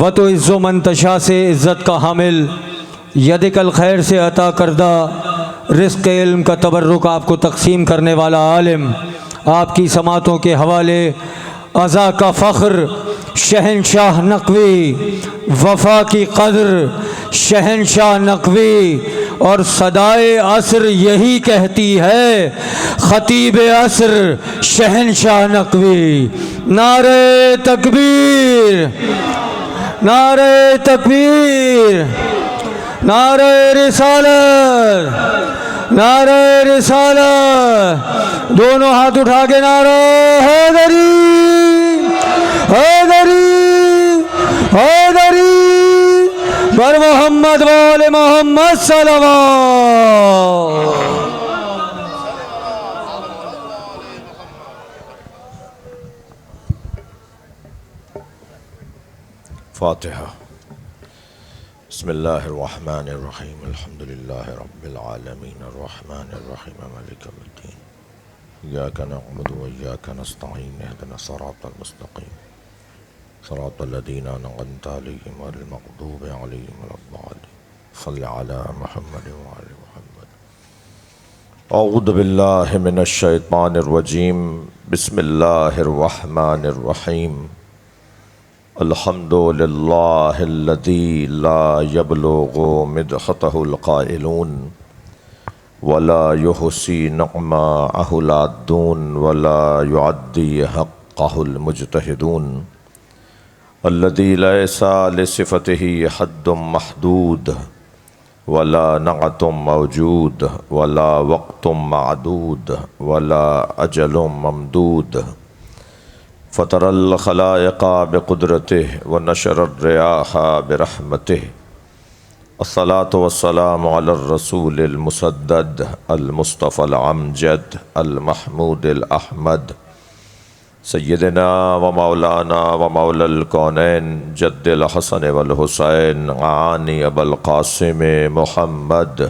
و تو عز و منتشا سے عزت کا حامل، یدک الخیر سے عطا کردہ رزق علم کا تبرک آپ کو تقسیم کرنے والا عالم، آپ کی سماعتوں کے حوالے عزا کا فخر شہنشاہ نقوی، وفا کی قدر شہنشاہ نقوی، اور صدائے عصر یہی کہتی ہے خطیب عصر شہنشاہ نقوی۔ نعرہ تکبیر، نعرہ تکبیر، نعرہ رسالت، نعرہ رسالت، دونوں ہاتھ اٹھا کے نعرہ حیدری، حیدری، حیدری، بر محمد وآل محمد صلوات۔ فاتحہ۔ بسم اللہ الرحمن الرحیم، الحمد للہ رب العالمین، الرحمن الرحیم، مالک یوم الدین، ایاک نعبد و ایاک نستعین، اہدنا الصراط المستقیم، صراط الذین انعمت علیہم غیر المغضوب علیہم ولا الضالین، صلی علی محمد وآل محمد۔ اعوذ باللہ من الشیطان الرجیم، بسم اللہ الرحمن الرحیم۔ الحمد للہ الذی لا یبلغ مدحتہ القائلون ولا یحصی نعماءہ العادون ولا یعدی حقہ المجتہدون، الذی لیس لصفتہ حد محدود ولا نعت موجود ولا وقت معدود ولا اجل ممدود، فطر الخلائق بقدرته ونشر الرياح برحمته، الصلاة والسلام على الرسول المسدد المصطفى العمجد المحمود الأحمد، سيدنا ومولانا ومولى الكونين جد الحسن والحسين عاني أبا القاسم محمد،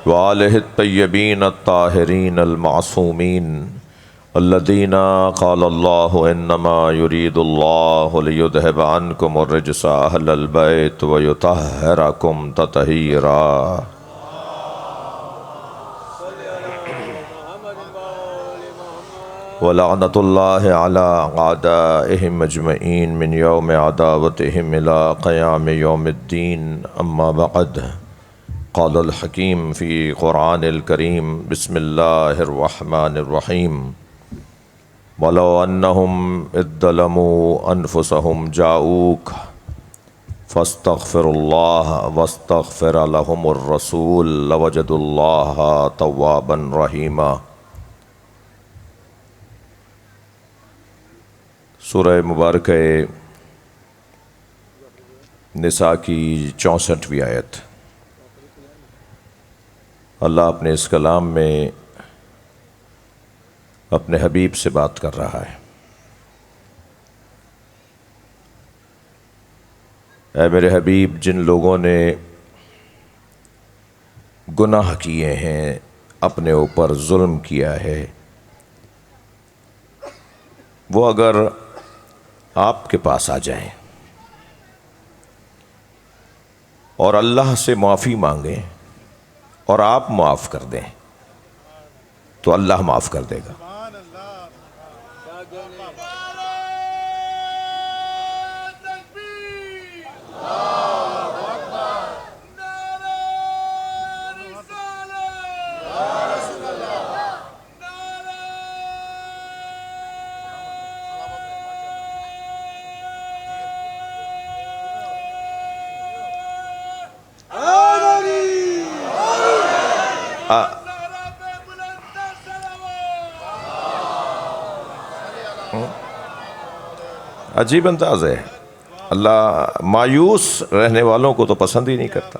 وآلہ الطیبین الطاہرین المعصومین الذین قال اللہ انما یرید اللہ لیذہب عنکم الرجس اہل البیت ویطہرکم تطہیرا۔ ولعنۃ اللہ علی اعدائہم اجمعین من یوم عداوتہم الی قیام یوم الدین، اما بعد۔ قال الحکیم فی قرآن الکریم، بسم اللہ الرحمن الرحیم۔ وَلَوْ أَنَّهُمْ إِذْ ظَلَمُوا أَنفُسَهُمْ جَاءُوكَ فَاسْتَغْفِرُوا اللَّهَ وَاسْتَغْفَرَ لَهُمُ الرَّسُولُ لَوَجَدُوا اللَّهَ تَوَّابًا رَحِيمًا۔ سورہ مبارکہ نساء کی 64ویں آیت۔ اللہ اپنے اس کلام میں اپنے حبیب سے بات کر رہا ہے۔ اے میرے حبیب، جن لوگوں نے گناہ کیے ہیں، اپنے اوپر ظلم کیا ہے، وہ اگر آپ کے پاس آ جائیں اور اللہ سے معافی مانگیں اور آپ معاف کر دیں تو اللہ معاف کر دے گا۔ عجیب انداز ہے، اللہ مایوس رہنے والوں کو تو پسند ہی نہیں کرتا۔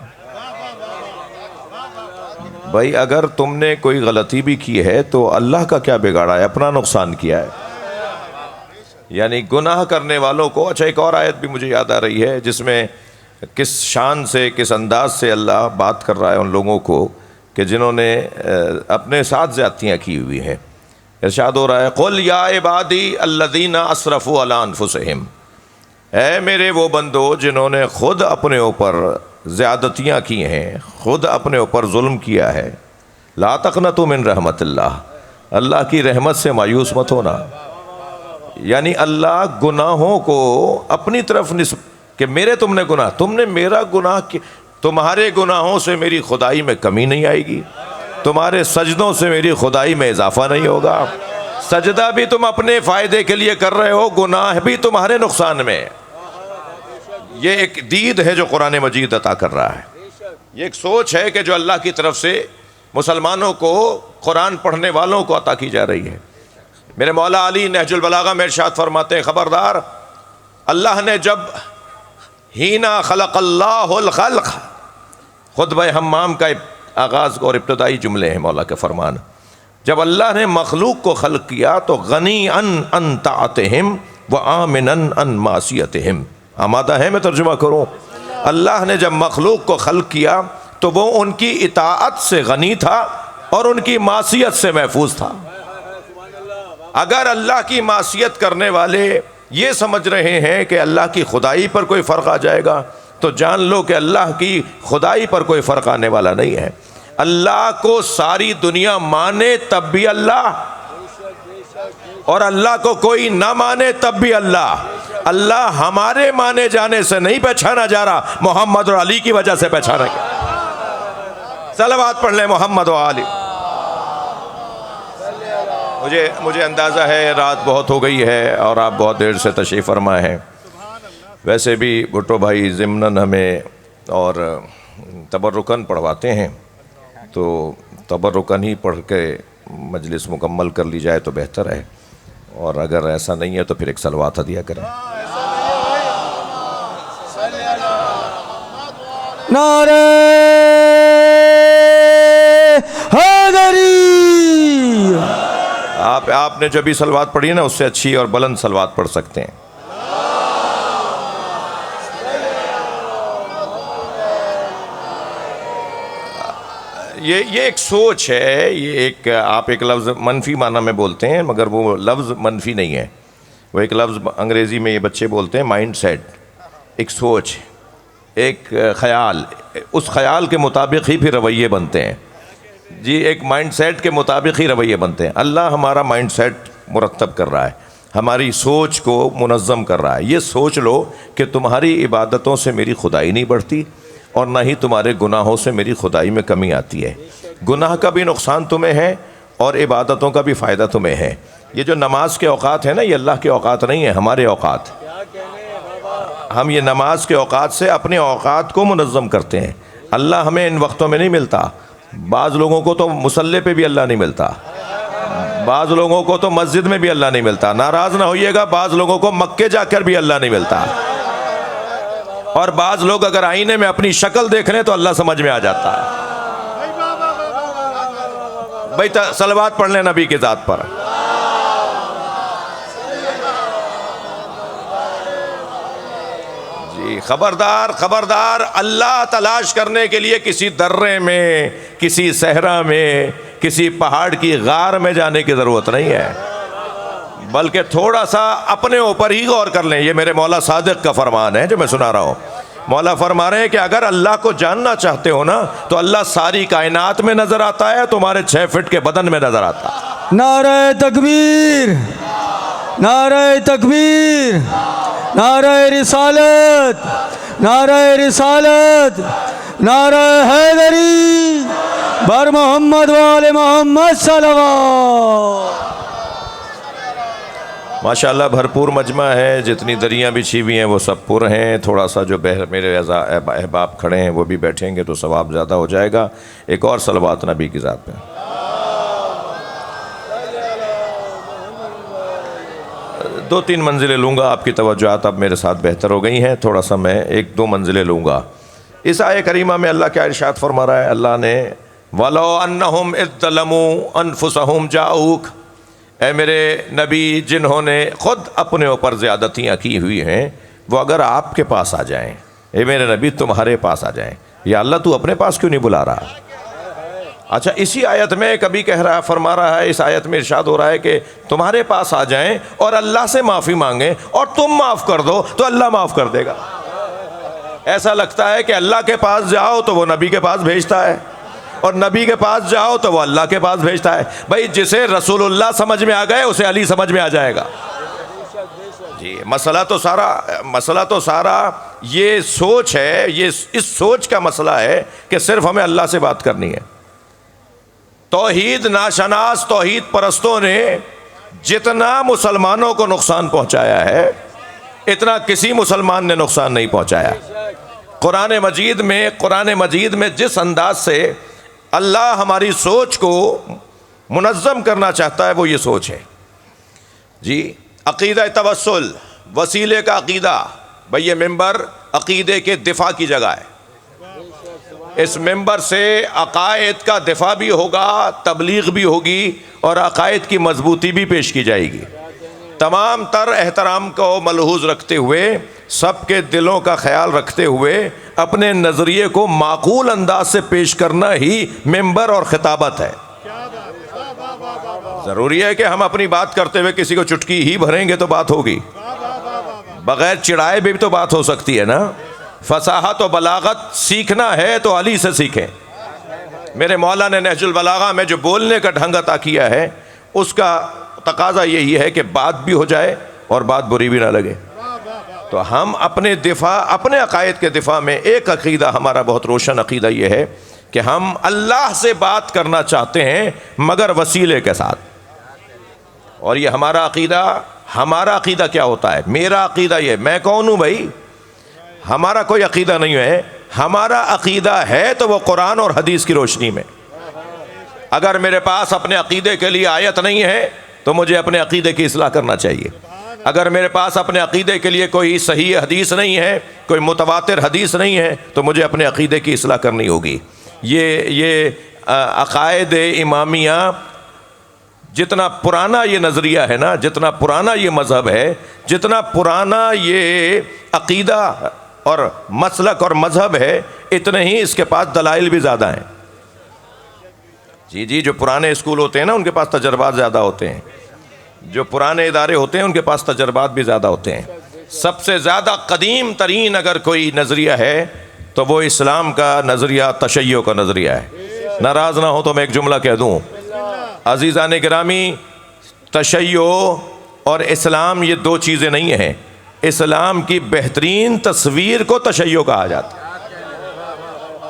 بھائی اگر تم نے کوئی غلطی بھی کی ہے تو اللہ کا کیا بگاڑا ہے، اپنا نقصان کیا ہے۔ یعنی گناہ کرنے والوں کو، اچھا ایک اور آیت بھی مجھے یاد آ رہی ہے جس میں کس شان سے، کس انداز سے اللہ بات کر رہا ہے ان لوگوں کو کہ جنہوں نے اپنے ساتھ زیادتیاں کی ہوئی ہیں۔ ارشاد ہو رہا ہے قل یا عبادی الذین اسرفوا علی انفسہم، اے میرے وہ بندو جنہوں نے خود اپنے اوپر زیادتیاں کی ہیں، خود اپنے اوپر ظلم کیا ہے، لا تقنطوا من رحمت اللہ، اللہ کی رحمت سے مایوس مت ہونا۔ یعنی اللہ گناہوں کو اپنی طرف کہ میرے تم نے گناہ، تم نے میرا گناہ تمہارے گناہوں سے میری خدائی میں کمی نہیں آئے گی، تمہارے سجدوں سے میری خدائی میں اضافہ نہیں ہوگا، سجدہ بھی تم اپنے فائدے کے لیے کر رہے ہو، گناہ بھی تمہارے نقصان میں۔ یہ ایک دید ہے جو قرآن مجید عطا کر رہا ہے، یہ ایک سوچ ہے کہ جو اللہ کی طرف سے مسلمانوں کو، قرآن پڑھنے والوں کو عطا کی جا رہی ہے۔ میرے مولا علی نہج البلاغہ میں ارشاد فرماتے ہیں خبردار، اللہ نے جب ہینا خلق اللہ الخلق، خطبہ حمام کا آغاز اور ابتدائی جملے ہیں مولا کے فرمان، جب اللہ نے مخلوق کو خلق کیا تو غنی ان طاعتہم وآمنا ان معصیتہم، آمادہ ہے میں ترجمہ کروں؟ اللہ نے جب مخلوق کو خلق کیا تو وہ ان کی اطاعت سے غنی تھا اور ان کی معصیت سے محفوظ تھا۔ اگر اللہ کی معصیت کرنے والے یہ سمجھ رہے ہیں کہ اللہ کی خدائی پر کوئی فرق آ جائے گا تو جان لو کہ اللہ کی خدائی پر کوئی فرق آنے والا نہیں ہے۔ اللہ کو ساری دنیا مانے تب بھی اللہ، اور اللہ کو کوئی نہ مانے تب بھی اللہ۔ اللہ ہمارے مانے جانے سے نہیں پہچانا جا رہا، محمد اور علی کی وجہ سے پہچانا گیا۔ صلوات پڑھ لیں محمد و علی۔ مجھے اندازہ ہے رات بہت ہو گئی ہے اور آپ بہت دیر سے تشریف فرما ہیں۔ ویسے بھی بھٹو بھائی ضمناً ہمیں اور تبرکاً پڑھواتے ہیں، تو تبرکاً ہی پڑھ کے مجلس مکمل کر لی جائے تو بہتر ہے، اور اگر ایسا نہیں ہے تو پھر ایک صلوات ہدیہ کریں۔ نعرہ حیدری۔ آپ نے جو بھی صلوات پڑھی ہے نا اس سے اچھی اور بلند صلوات پڑھ سکتے ہیں۔ یہ ایک سوچ ہے، یہ ایک آپ ایک لفظ منفی معنی میں بولتے ہیں مگر وہ لفظ منفی نہیں ہے، وہ ایک لفظ انگریزی میں یہ بچے بولتے ہیں مائنڈ سیٹ، ایک سوچ، ایک خیال، اس خیال کے مطابق ہی پھر رویے بنتے ہیں۔ جی ایک مائنڈ سیٹ کے مطابق ہی رویے بنتے ہیں۔ اللہ ہمارا مائنڈ سیٹ مرتب کر رہا ہے، ہماری سوچ کو منظم کر رہا ہے۔ یہ سوچ لو کہ تمہاری عبادتوں سے میری خدائی نہیں بڑھتی اور نہ ہی تمہارے گناہوں سے میری خدائی میں کمی آتی ہے۔ گناہ کا بھی نقصان تمہیں ہے اور عبادتوں کا بھی فائدہ تمہیں ہے۔ یہ جو نماز کے اوقات ہیں نا، یہ اللہ کے اوقات نہیں ہیں، ہمارے اوقات۔ ہم یہ نماز کے اوقات سے اپنے اوقات کو منظم کرتے ہیں۔ اللہ ہمیں ان وقتوں میں نہیں ملتا۔ بعض لوگوں کو تو مصلی پہ بھی اللہ نہیں ملتا، بعض لوگوں کو تو مسجد میں بھی اللہ نہیں ملتا۔ ناراض نہ ہوئیے گا، بعض لوگوں کو مکے جا کر بھی اللہ نہیں ملتا، اور بعض لوگ اگر آئینے میں اپنی شکل دیکھ لیں تو اللہ سمجھ میں آ جاتا ہے۔ بھائی صلوات پڑھ لیں نبی کی ذات پر۔ جی خبردار خبردار، اللہ تلاش کرنے کے لیے کسی درے میں، کسی صحرا میں، کسی پہاڑ کی غار میں جانے کی ضرورت نہیں ہے، بلکہ تھوڑا سا اپنے اوپر ہی غور کر لیں۔ یہ میرے مولا صادق کا فرمان ہے جو میں سنا رہا ہوں۔ مولا فرما رہے ہیں کہ اگر اللہ کو جاننا چاہتے ہو نا تو اللہ ساری کائنات میں نظر آتا ہے، تمہارے 6 فٹ کے بدن میں نظر آتا ہے۔ نعرہ تکبیر، نعرہ تکبیر، نعرہ رسالت، نعرہ رسالت، نعرہ حیدری، بر محمد وآل محمد صلوات۔ ماشاءاللہ بھرپور مجمع ہے، جتنی دریاں بچھی ہوئی ہیں وہ سب پر ہیں۔ تھوڑا سا جو میرے احباب کھڑے ہیں وہ بھی بیٹھیں گے تو ثواب زیادہ ہو جائے گا۔ ایک اور صلوات نبی کی ذات پہ۔ 2-3 منزلیں لوں گا، آپ کی توجہات اب میرے ساتھ بہتر ہو گئی ہیں، تھوڑا سا میں 1-2 منزلیں لوں گا۔ اس آیہ کریمہ میں اللہ کیا ارشاد فرما رہا ہے؟ اللہ نے وَلَوْ أَنَّهُمْ إِذْ ظَلَمُوا أَنفُسَهُمْ جَاءُوكَ، اے میرے نبی جنہوں نے خود اپنے اوپر زیادتیاں کی ہوئی ہیں، وہ اگر آپ کے پاس آ جائیں، اے میرے نبی تمہارے پاس آ جائیں، یا اللہ تو اپنے پاس کیوں نہیں بلا رہا؟ اچھا اسی آیت میں کبھی کہہ رہا فرما رہا ہے، اس آیت میں ارشاد ہو رہا ہے کہ تمہارے پاس آ جائیں اور اللہ سے معافی مانگیں اور تم معاف کر دو تو اللہ معاف کر دے گا۔ ایسا لگتا ہے کہ اللہ کے پاس جاؤ تو وہ نبی کے پاس بھیجتا ہے، اور نبی کے پاس جاؤ تو وہ اللہ کے پاس بھیجتا ہے۔ بھائی جسے رسول اللہ سمجھ میں آ گئے اسے علی سمجھ میں آ جائے گا۔ جی مسئلہ تو سارا یہ سوچ ہے، یہ اس سوچ کا مسئلہ ہے کہ صرف ہمیں اللہ سے بات کرنی ہے۔ توحید ناشناس توحید پرستوں نے جتنا مسلمانوں کو نقصان پہنچایا ہے اتنا کسی مسلمان نے نقصان نہیں پہنچایا۔ قرآن مجید میں جس انداز سے اللہ ہماری سوچ کو منظم کرنا چاہتا ہے وہ یہ سوچ ہے۔ جی عقیدہ توسل، وسیلے کا عقیدہ، بھئی یہ ممبر عقیدے کے دفاع کی جگہ ہے۔ اس ممبر سے عقائد کا دفاع بھی ہوگا، تبلیغ بھی ہوگی اور عقائد کی مضبوطی بھی پیش کی جائے گی۔ تمام تر احترام کو ملحوظ رکھتے ہوئے، سب کے دلوں کا خیال رکھتے ہوئے اپنے نظریے کو معقول انداز سے پیش کرنا ہی ممبر اور خطابت ہے۔ ضروری ہے کہ ہم اپنی بات کرتے ہوئے کسی کو چٹکی ہی بھریں گے تو بات ہوگی، بغیر چڑھائے بھی تو بات ہو سکتی ہے نا۔ فصاحت و بلاغت سیکھنا ہے تو علی سے سیکھیں۔ میرے مولا نے نہج البلاغہ میں جو بولنے کا ڈھنگ عطا کیا ہے اس کا تقاضا یہی ہے کہ بات بھی ہو جائے اور بات بری بھی نہ لگے۔ تو ہم اپنے عقائد کے دفاع میں ایک عقیدہ ہمارا بہت روشن عقیدہ یہ ہے کہ ہم اللہ سے بات کرنا چاہتے ہیں مگر وسیلے کے ساتھ۔ اور یہ ہمارا عقیدہ کیا ہوتا ہے؟ میرا عقیدہ یہ، میں کون ہوں بھائی؟ ہمارا کوئی عقیدہ نہیں ہے، ہمارا عقیدہ ہے تو وہ قرآن اور حدیث کی روشنی میں۔ اگر میرے پاس اپنے عقیدے کے لیے آیت نہیں ہے تو مجھے اپنے عقیدے کی اصلاح کرنا چاہیے۔ اگر میرے پاس اپنے عقیدے کے لیے کوئی صحیح حدیث نہیں ہے، کوئی متواتر حدیث نہیں ہے تو مجھے اپنے عقیدے کی اصلاح کرنی ہوگی۔ یہ عقائد امامیہ جتنا پرانا یہ نظریہ ہے نا، جتنا پرانا یہ مذہب ہے، جتنا پرانا یہ عقیدہ اور مسلک اور مذہب ہے، اتنے ہی اس کے پاس دلائل بھی زیادہ ہیں۔ جی جو پرانے اسکول ہوتے ہیں نا ان کے پاس تجربات زیادہ ہوتے ہیں، جو پرانے ادارے ہوتے ہیں ان کے پاس تجربات بھی زیادہ ہوتے ہیں۔ سب سے زیادہ قدیم ترین اگر کوئی نظریہ ہے تو وہ اسلام کا نظریہ تشیع کا نظریہ ہے۔ ناراض نہ ہو تو میں ایک جملہ کہہ دوں، عزیزان گرامی، تشیع اور اسلام یہ دو چیزیں نہیں ہیں۔ اسلام کی بہترین تصویر کو تشیع کہا جاتا ہے،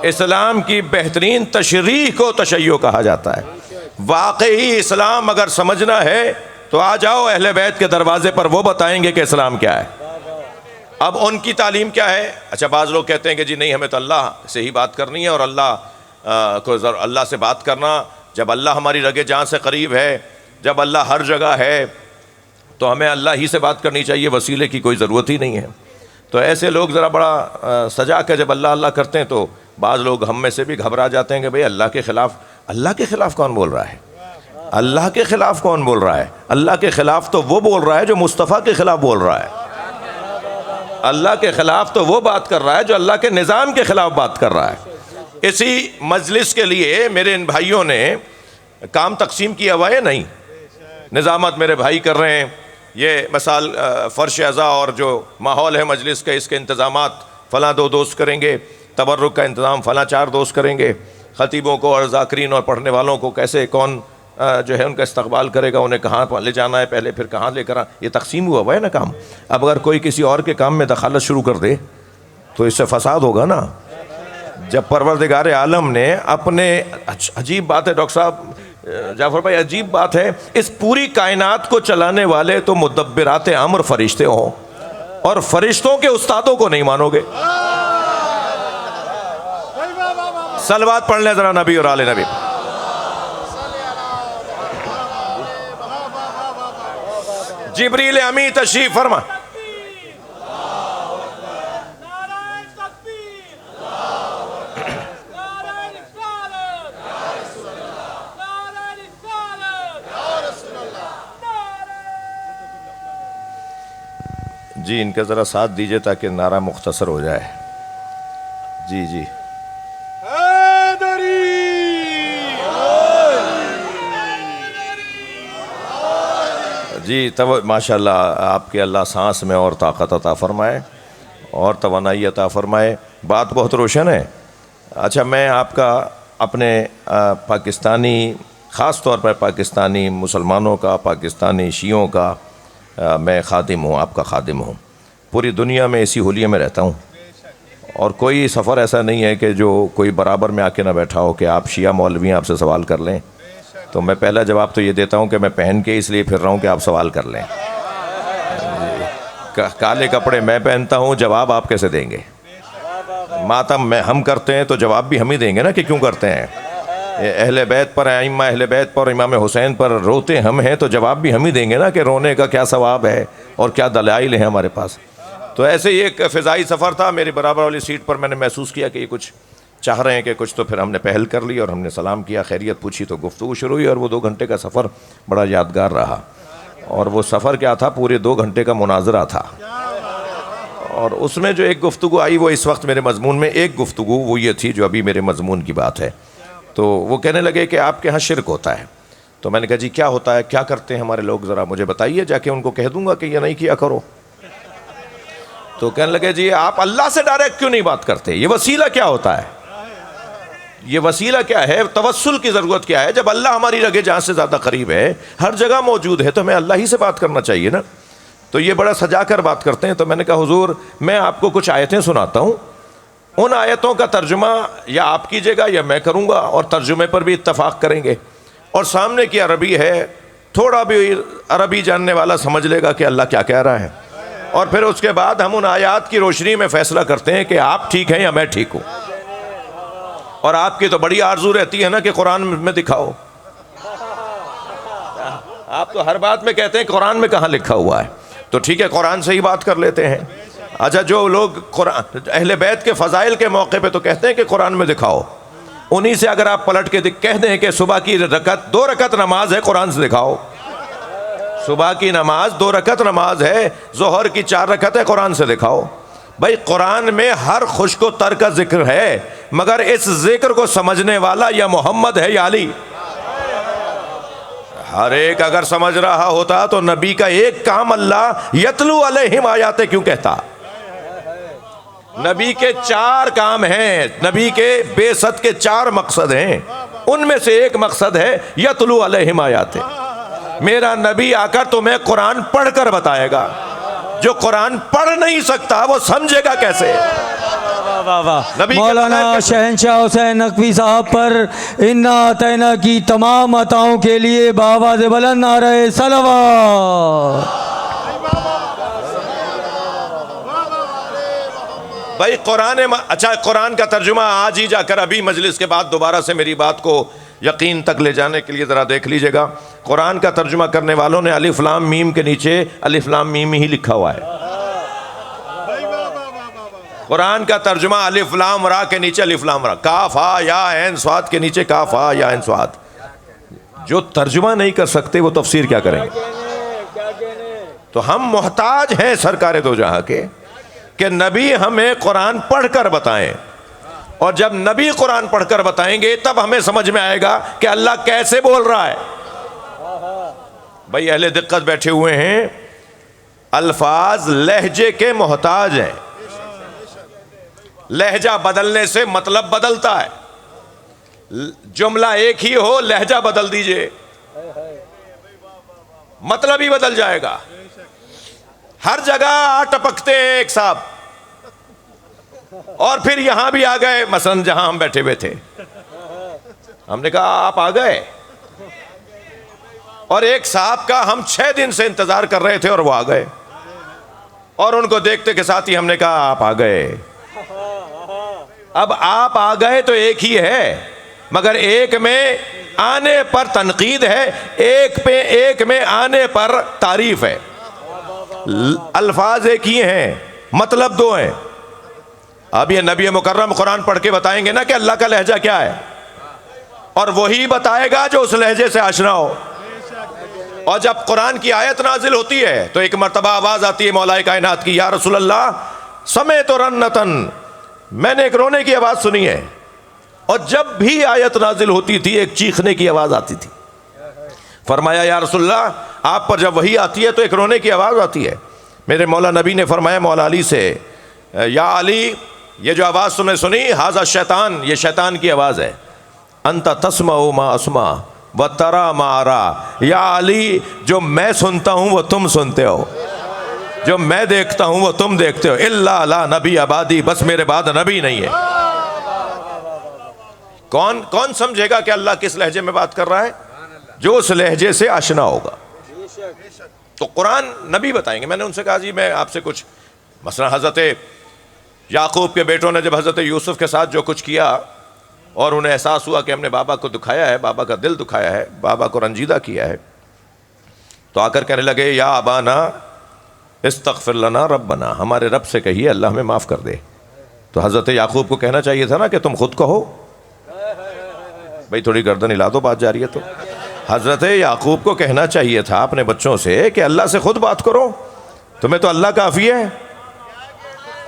اسلام کی بہترین تشریح کو تشیع کہا جاتا ہے۔ واقعی اسلام اگر سمجھنا ہے تو آ جاؤ اہل بیت کے دروازے پر، وہ بتائیں گے کہ اسلام کیا ہے۔ اب ان کی تعلیم کیا ہے؟ اچھا بعض لوگ کہتے ہیں کہ جی نہیں ہمیں تو اللہ سے ہی بات کرنی ہے، اور اللہ سے بات کرنا، جب اللہ ہماری رگے جان سے قریب ہے، جب اللہ ہر جگہ ہے تو ہمیں اللہ ہی سے بات کرنی چاہیے، وسیلے کی کوئی ضرورت ہی نہیں ہے۔ تو ایسے لوگ ذرا بڑا سجا کے جب اللہ کرتے ہیں تو بعض لوگ ہم میں سے بھی گھبرا جاتے ہیں کہ بھئی اللہ کے خلاف کون بول رہا ہے؟ اللہ کے خلاف کون بول رہا ہے؟ اللہ کے خلاف تو وہ بول رہا ہے جو مصطفیٰ کے خلاف بول رہا ہے۔ اللہ کے خلاف تو وہ بات کر رہا ہے جو اللہ کے نظام کے خلاف بات کر رہا ہے۔ اسی مجلس کے لیے میرے ان بھائیوں نے کام تقسیم کیا ہوا ہے، نہیں نظامت میرے بھائی کر رہے ہیں، یہ مثال فرش اعضاء اور جو ماحول ہے مجلس کا، اس کے انتظامات فلاں 2 دوست کریں گے، تبرک کا انتظام فلاں 4 دوست کریں گے، خطیبوں کو اور ذاکرین اور پڑھنے والوں کو کیسے کون جو ہے ان کا استقبال کرے گا، انہیں کہاں لے جانا ہے پہلے، پھر کہاں لے کر یہ تقسیم ہوا ہے نا کام۔ اب اگر کوئی کسی اور کے کام میں دخالت شروع کر دے تو اس سے فساد ہوگا نا۔ جب پروردگار عالم نے اپنے، عجیب بات ہے ڈاکٹر صاحب جعفر بھائی، عجیب بات ہے، اس پوری کائنات کو چلانے والے تو مدبرات امر فرشتے ہوں، اور فرشتوں کے استادوں کو نہیں مانو گے۔ صلوات پڑھ لیں ذرا نبی اور آل نبی۔ جبریل امی تشریف فرما۔ جی ان کا ذرا ساتھ دیجئے تاکہ نعرہ مختصر ہو جائے۔ جی جی تب ماشاءاللہ آپ کے اللہ سانس میں اور طاقت عطا فرمائے اور توانائی عطا فرمائے. بات بہت روشن ہے. اچھا میں آپ کا اپنے پاکستانی خاص طور پر پاکستانی مسلمانوں کا پاکستانی شیعوں کا میں خادم ہوں, آپ کا خادم ہوں. پوری دنیا میں اسی حلیے میں رہتا ہوں اور کوئی سفر ایسا نہیں ہے کہ جو کوئی برابر میں آ کے نہ بیٹھا ہو کہ آپ شیعہ مولوی ہیں آپ سے سوال کر لیں. تو میں پہلا جواب تو یہ دیتا ہوں کہ میں پہن کے اس لیے پھر رہا ہوں کہ آپ سوال کر لیں. کالے کپڑے میں پہنتا ہوں, جواب آپ کیسے دیں گے؟ ماتم ہم کرتے ہیں تو جواب بھی ہم ہی دیں گے نا کہ کیوں کرتے ہیں. اہل بیت پر ائمہ اہل بیت پر امام حسین پر روتے ہم ہیں تو جواب بھی ہم ہی دیں گے نا کہ رونے کا کیا ثواب ہے اور کیا دلائل ہیں ہمارے پاس. تو ایسے ہی ایک فضائی سفر تھا, میری برابر والی سیٹ پر میں نے محسوس کیا کہ یہ کچھ چاہ رہے ہیں کہ کچھ, تو پھر ہم نے پہل کر لی اور ہم نے سلام کیا, خیریت پوچھی تو گفتگو شروع ہوئی اور وہ 2 گھنٹے کا سفر بڑا یادگار رہا. اور وہ سفر کیا تھا؟ پورے 2 گھنٹے کا مناظرہ تھا. اور اس میں جو ایک گفتگو آئی وہ اس وقت میرے مضمون میں, ایک گفتگو وہ یہ تھی جو ابھی میرے مضمون کی بات ہے. تو وہ کہنے لگے کہ آپ کے ہاں شرک ہوتا ہے. تو میں نے کہا جی کیا ہوتا ہے, کیا کرتے ہیں ہمارے لوگ, ذرا مجھے بتائیے, جا کے ان کو کہہ دوں گا کہ یہ نہیں کیا کرو. تو کہنے لگے جی آپ اللہ سے ڈائریکٹ کیوں نہیں بات کرتے, یہ وسیلہ کیا ہوتا ہے, یہ وسیلہ کیا ہے, توسل کی ضرورت کیا ہے؟ جب اللہ ہماری رگے جہاں سے زیادہ قریب ہے, ہر جگہ موجود ہے, تو ہمیں اللہ ہی سے بات کرنا چاہیے نا. تو یہ بڑا سجا کر بات کرتے ہیں. تو میں نے کہا حضور میں آپ کو کچھ آیتیں سناتا ہوں, ان آیتوں کا ترجمہ یا آپ کیجیے گا یا میں کروں گا, اور ترجمے پر بھی اتفاق کریں گے. اور سامنے کی عربی ہے, تھوڑا بھی عربی جاننے والا سمجھ لے گا کہ اللہ کیا کہہ رہا ہے. اور پھر اس کے بعد ہم ان آیات کی روشنی میں فیصلہ کرتے ہیں کہ آپ ٹھیک ہیں یا میں ٹھیک ہوں. اور آپ کی تو بڑی آرزو رہتی ہے نا کہ قرآن میں دکھاؤ. آپ تو ہر بات میں کہتے ہیں قرآن میں کہاں لکھا ہوا ہے. تو ٹھیک ہے قرآن سے ہی بات کر لیتے ہیں. اچھا جو لوگ قرآن اہل بیت کے فضائل کے موقع پہ تو کہتے ہیں کہ قرآن میں دکھاؤ, انہی سے اگر آپ پلٹ کے کہہ دیں کہ صبح کی 2 رکعت نماز ہے, قرآن سے دکھاؤ. صبح کی نماز 2 رکعت نماز ہے, ظہر کی 4 رکعت ہے, قرآن سے دکھاؤ. بھائی قرآن میں ہر خشک و تر کا ذکر ہے, مگر اس ذکر کو سمجھنے والا یا محمد ہے یا علی. ہر ایک اگر سمجھ رہا ہوتا تو نبی کا ایک کام اللہ یتلو علیہم آیات کیوں کہتا. نبی کے 4 کام ہیں, نبی کے بعثت کے 4 مقصد ہیں, ان میں سے ایک مقصد ہے یتلو علیہم آیات. میرا نبی آ کر تمہیں قرآن پڑھ کر بتائے گا. جو قرآن پڑھ نہیں سکتا وہ سمجھے گا کیسے؟ مولانا شہنشاہ حسین نقوی صاحب پر انا اعطینا کی تمام عطاؤں کے لیے بآواز بلند نعرہ صلوات. بھائی اچھا قرآن کا ترجمہ آج ہی جا کر ابھی مجلس کے بعد دوبارہ سے میری بات کو یقین تک لے جانے کے لیے ذرا دیکھ لیجئے گا. قرآن کا ترجمہ کرنے والوں نے الف لام میم کے نیچے الف لام میم ہی لکھا ہوا ہے. قرآن کا ترجمہ الف لام را کے نیچے الف لام را, کاف ہا یا عین صاد کے نیچے کاف ہا یا عین صاد. جو ترجمہ نہیں کر سکتے وہ تفسیر کیا کریں گے؟ تو ہم محتاج ہیں سرکار دو جہاں کے کہ نبی ہمیں قرآن پڑھ کر بتائیں, اور جب نبی قرآن پڑھ کر بتائیں گے تب ہمیں سمجھ میں آئے گا کہ اللہ کیسے بول رہا ہے. بھائی اہل دقت بیٹھے ہوئے ہیں, الفاظ لہجے کے محتاج ہیں. لہجہ بدلنے سے مطلب بدلتا ہے. جملہ ایک ہی ہو, لہجہ بدل دیجئے, مطلب ہی بدل جائے گا. ہر جگہ ٹپکتے ہیں ایک صاحب, اور پھر یہاں بھی آ گئے, مثلا جہاں ہم بیٹھے ہوئے تھے, ہم نے کہا آپ آ گئے, اور ایک صاحب کا ہم 6 دن سے انتظار کر رہے تھے اور وہ آ گئے, اور ان کو دیکھتے کے ساتھ ہی ہم نے کہا آپ آ گئے. اب آپ آ گئے تو ایک ہی ہے, مگر ایک میں آنے پر تنقید ہے, ایک میں آنے پر تعریف ہے. الفاظ ایک ہی ہیں, مطلب 2 ہیں. اب یہ نبی مکرم قرآن پڑھ کے بتائیں گے نا کہ اللہ کا لہجہ کیا ہے, اور وہی بتائے گا جو اس لہجے سے آشنا ہو. اور جب قرآن کی آیت نازل ہوتی ہے تو ایک مرتبہ آواز آتی ہے مولا کائنات کی, یا رسول اللہ سمعت رنتن, میں نے ایک رونے کی آواز سنی ہے. اور جب بھی آیت نازل ہوتی تھی ایک چیخنے کی آواز آتی تھی. فرمایا یا رسول اللہ آپ پر جب وحی آتی ہے تو ایک رونے کی آواز آتی ہے. میرے مولا نبی نے فرمایا مولا علی سے, یا علی یہ جو آواز تم نے سنی ھذا شیطان, یہ شیطان کی آواز ہے. انت تسمع ما اسمع و ترى ما ارى, یا علی جو میں سنتا ہوں وہ تم سنتے ہو, جو میں دیکھتا ہوں وہ تم دیکھتے ہو. الا لا نبی آبادی, بس میرے بعد نبی نہیں ہے. کون سمجھے گا کہ اللہ کس لہجے میں بات کر رہا ہے؟ جو اس لہجے سے آشنا ہوگا. تو قرآن نبی بتائیں گے. میں نے ان سے کہا جی میں آپ سے کچھ, مثلا حضرت یعقوب کے بیٹوں نے جب حضرت یوسف کے ساتھ جو کچھ کیا اور انہیں احساس ہوا کہ ہم نے بابا کو دکھایا ہے, بابا کا دل دکھایا ہے, بابا کو رنجیدہ کیا ہے, تو آ کر کہنے لگے یا ابانا استغفر لنا ربنا, ہمارے رب سے کہیے اللہ ہمیں معاف کر دے. تو حضرت یعقوب کو کہنا چاہیے تھا نا کہ تم خود کہو. بھئی تھوڑی گردن ہلا دو, بات جاری ہے. تو حضرت یعقوب کو کہنا چاہیے تھا اپنے بچوں سے کہ اللہ سے خود بات کرو, تمہیں تو اللہ کافی ہے,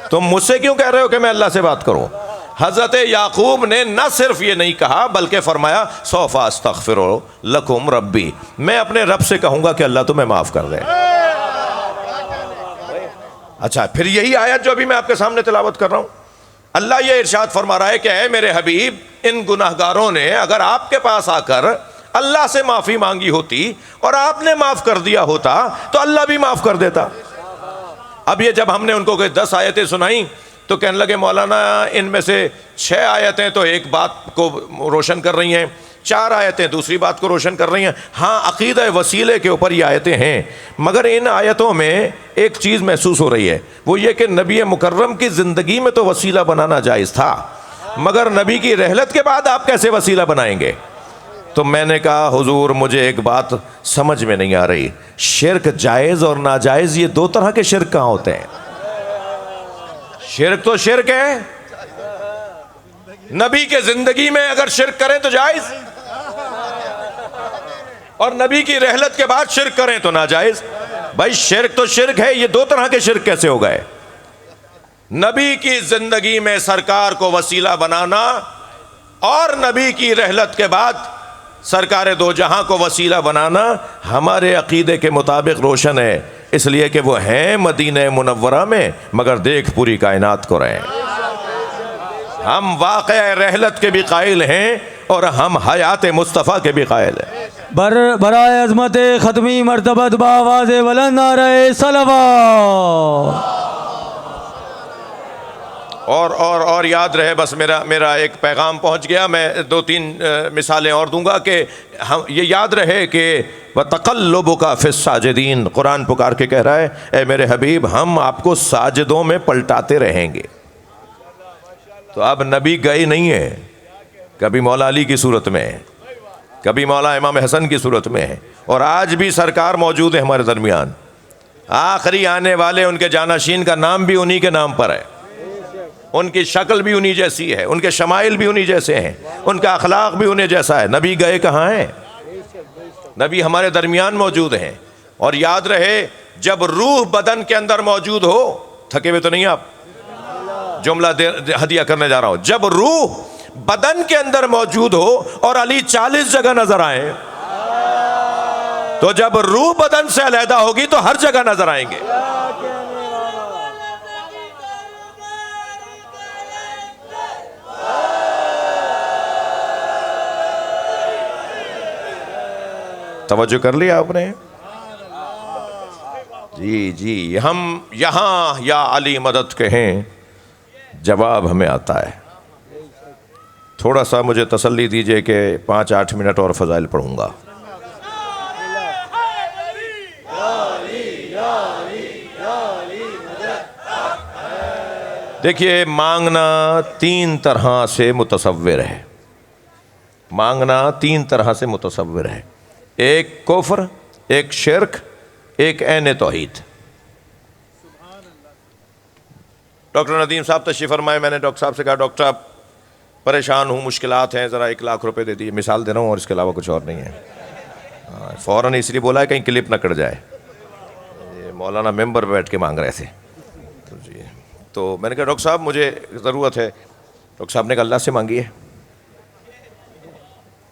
تم مجھ سے کیوں کہہ رہے ہو کہ میں اللہ سے بات کروں. حضرت یعقوب نے نہ صرف یہ نہیں کہا بلکہ فرمایا سوف استغفر لکم ربی, میں اپنے رب سے کہوں گا کہ اللہ تمہیں معاف کر دے. اچھا, پھر یہی آیت جو ابھی میں آپ کے سامنے تلاوت کر رہا ہوں, اللہ یہ ارشاد فرما رہا ہے کہ اے میرے حبیب, ان گناہگاروں نے اگر آپ کے پاس آ کر اللہ سے معافی مانگی ہوتی اور آپ نے معاف کر دیا ہوتا تو اللہ بھی معاف کر دیتا. اب یہ جب ہم نے ان کو 10 آیتیں سنائیں تو کہنے لگے مولانا ان میں سے 6 آیتیں تو ایک بات کو روشن کر رہی ہیں, 4 آیتیں دوسری بات کو روشن کر رہی ہیں. ہاں عقیدہ وسیلے کے اوپر یہ آیتیں ہیں, مگر ان آیتوں میں ایک چیز محسوس ہو رہی ہے, وہ یہ کہ نبی مکرم کی زندگی میں تو وسیلہ بنانا جائز تھا, مگر نبی کی رحلت کے بعد آپ کیسے وسیلہ بنائیں گے؟ تو میں نے کہا حضور مجھے ایک بات سمجھ میں نہیں آ رہی, شرک جائز اور ناجائز یہ 2 طرح کے شرک کہاں ہوتے ہیں؟ شرک تو شرک ہے, نبی کے زندگی میں اگر شرک کریں تو جائز, اور نبی کی رحلت کے بعد شرک کریں تو ناجائز. بھائی شرک تو شرک ہے, یہ 2 طرح کے شرک کیسے ہو گئے؟ نبی کی زندگی میں سرکار کو وسیلہ بنانا اور نبی کی رحلت کے بعد سرکار 2 جہاں کو وسیلہ بنانا ہمارے عقیدے کے مطابق روشن ہے, اس لیے کہ وہ ہیں مدینہ منورہ میں مگر دیکھ پوری کائنات کو رہے ہیں. ہم واقعہ رحلت کے بھی قائل ہیں اور ہم حیات مصطفیٰ کے بھی قائل ہیں. برائے عظمت ختمی مرتبت بآواز بلند نعرہ صلوات. اور یاد رہے, بس میرا ایک پیغام پہنچ گیا, میں 2-3 مثالیں اور دوں گا کہ یہ یاد رہے کہ وَتَقَلُّبُكَ فِي السَّاجِدِينَ, قرآن پکار کے کہہ رہا ہے اے میرے حبیب ہم آپ کو ساجدوں میں پلٹاتے رہیں گے. تو اب نبی گئے نہیں ہیں, کبھی مولا علی کی صورت میں ہے, کبھی مولا امام حسن کی صورت میں ہے, اور آج بھی سرکار موجود ہے ہمارے درمیان. آخری آنے والے ان کے جانشین کا نام بھی انہی کے نام پر ہے, ان کی شکل بھی انہی جیسی ہے, ان کے شمائل بھی انہی جیسے ہیں, ان کا اخلاق بھی انہیں جیسا ہے. نبی گئے کہاں ہیں؟ نبی ہمارے درمیان موجود ہیں. اور یاد رہے جب روح بدن کے اندر موجود ہو, تھکے ہوئے تو نہیں آپ, جملہ ہدیہ کرنے جا رہا ہوں, جب روح بدن کے اندر موجود ہو اور علی 40 جگہ نظر آئے, تو جب روح بدن سے علیحدہ ہوگی تو ہر جگہ نظر آئیں گے. توجہ کر لیا آپ نے؟ جی ہم یہاں یا علی مدد کہیں جواب ہمیں آتا ہے. تھوڑا سا مجھے تسلی دیجئے کہ 5-8 منٹ اور فضائل پڑھوں گا. دیکھیے مانگنا 3 طرح سے متصور ہے, مانگنا 3 طرح سے متصور ہے, ایک کفر, ایک شرک, ایک عین توحید. ڈاکٹر ندیم صاحب تشریف فرمائے. میں نے ڈاکٹر صاحب سے کہا ڈاکٹر صاحب پریشان ہوں, مشکلات ہیں, ذرا 1 لاکھ روپے دے دیے. مثال دے رہا ہوں اور اس کے علاوہ کچھ اور نہیں ہے. فوراً اس لیے بولا ہے کہیں کلپ نہ کٹ جائے. یہ مولانا ممبر پہ بیٹھ کے مانگ رہے تھے. تو میں نے کہا ڈاکٹر صاحب مجھے ضرورت ہے. ڈاکٹر صاحب نے کہا اللہ سے مانگی ہے.